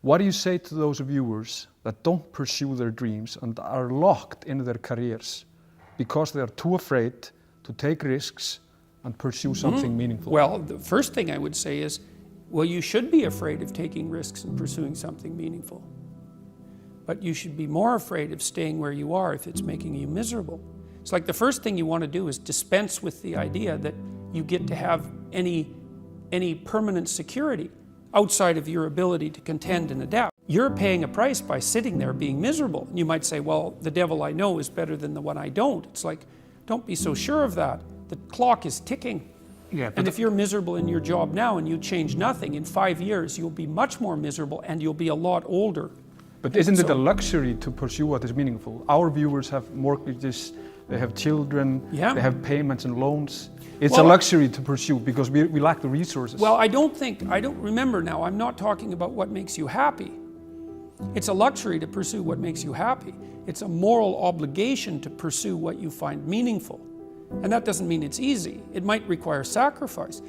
What do you say to those viewers that don't pursue their dreams and are locked in their careers because they are too afraid to take risks and pursue something meaningful? Well, the first thing I would say is, well, you should be afraid of taking risks and pursuing something meaningful. But you should be more afraid of staying where you are if it's making you miserable. It's like the first thing you want to do is dispense with the idea that you get to have any permanent security outside of your ability to contend and adapt. You're paying a price by sitting there being miserable. And you might say, well, the devil I know is better than the one I don't. It's like, don't be so sure of that. The clock is ticking. Yeah, and if you're miserable in your job now and you change nothing, in 5 years you'll be much more miserable and you'll be a lot older. But isn't it a luxury to pursue what is meaningful? Our viewers have mortgages, they have children, they have payments and loans. It's a luxury to pursue because we lack the resources. Well, I don't remember now, I'm not talking about what makes you happy. It's a luxury to pursue what makes you happy. It's a moral obligation to pursue what you find meaningful. And that doesn't mean it's easy. It might require sacrifice.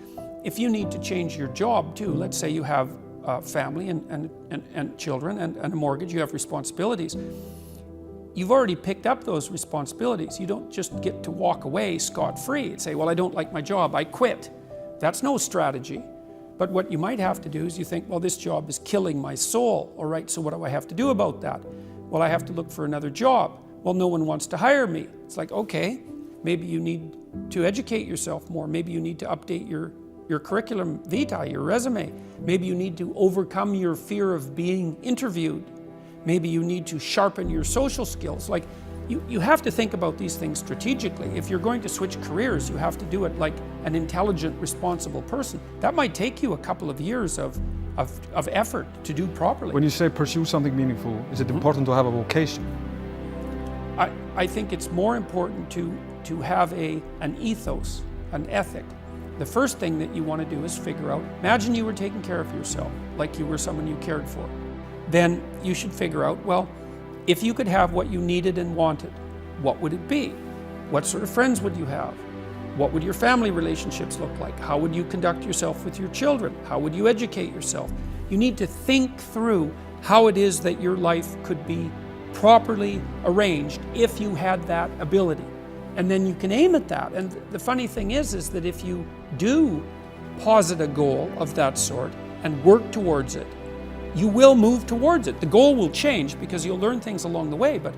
If you need to change your job too, let's say you have a family and children and a mortgage, you have responsibilities. You've already picked up those responsibilities. You don't just get to walk away scot-free and say, well, I don't like my job, I quit. That's no strategy. But what you might have to do is you think, well, this job is killing my soul. All right, so what do I have to do about that? Well, I have to look for another job. Well, no one wants to hire me. It's like, okay, maybe you need to educate yourself more. Maybe you need to update your curriculum vitae, your resume. Maybe you need to overcome your fear of being interviewed. Maybe you need to sharpen your social skills. Like, you have to think about these things strategically. If you're going to switch careers, you have to do it like an intelligent, responsible person. That might take you a couple of years of effort to do properly. When you say pursue something meaningful, is it important to have a vocation? I think it's more important to have an ethos, an ethic. The first thing that you want to do is figure out, imagine you were taking care of yourself, like you were someone you cared for. Then you should figure out, well, if you could have what you needed and wanted, what would it be? What sort of friends would you have? What would your family relationships look like? How would you conduct yourself with your children? How would you educate yourself? You need to think through how it is that your life could be properly arranged if you had that ability. And then you can aim at that. And the funny thing is that if you do posit a goal of that sort and work towards it, you will move towards it. The goal will change because you'll learn things along the way. But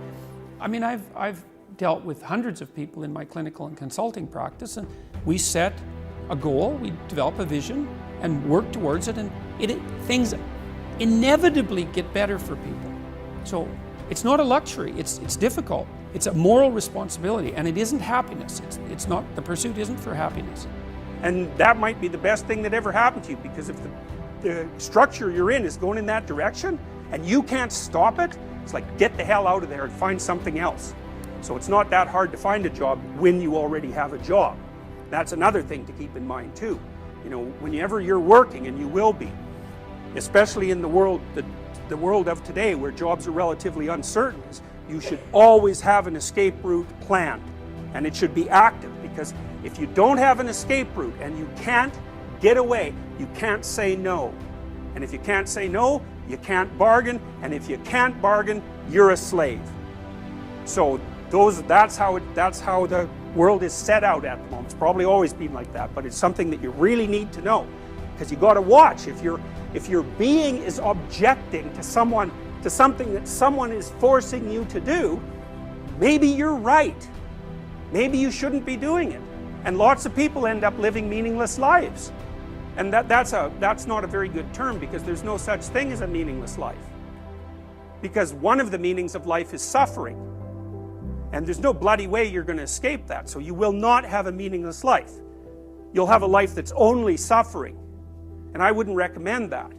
I mean, I've dealt with hundreds of people in my clinical and consulting practice, and we set a goal, we develop a vision and work towards it, and things inevitably get better for people. So it's not a luxury, it's difficult. It's a moral responsibility, and it isn't happiness. It's not, the pursuit isn't for happiness. And that might be the best thing that ever happened to you, because if the structure you're in is going in that direction and you can't stop it, it's like, get the hell out of there and find something else. So it's not that hard to find a job when you already have a job. That's another thing to keep in mind too. You know, whenever you're working, and you will be, especially in the world of today where jobs are relatively uncertain, you should always have an escape route planned, and it should be active, because if you don't have an escape route and you can't get away, you can't say no. And if you can't say no, you can't bargain, and if you can't bargain, you're a slave. So that's how the world is set out at the moment. It's probably always been like that, but it's something that you really need to know, because you got to watch. If your being is objecting to something that someone is forcing you to do, maybe you're right. Maybe you shouldn't be doing it. And lots of people end up living meaningless lives. And that's not a very good term, because there's no such thing as a meaningless life. Because one of the meanings of life is suffering. And there's no bloody way you're going to escape that. So you will not have a meaningless life. You'll have a life that's only suffering. And I wouldn't recommend that.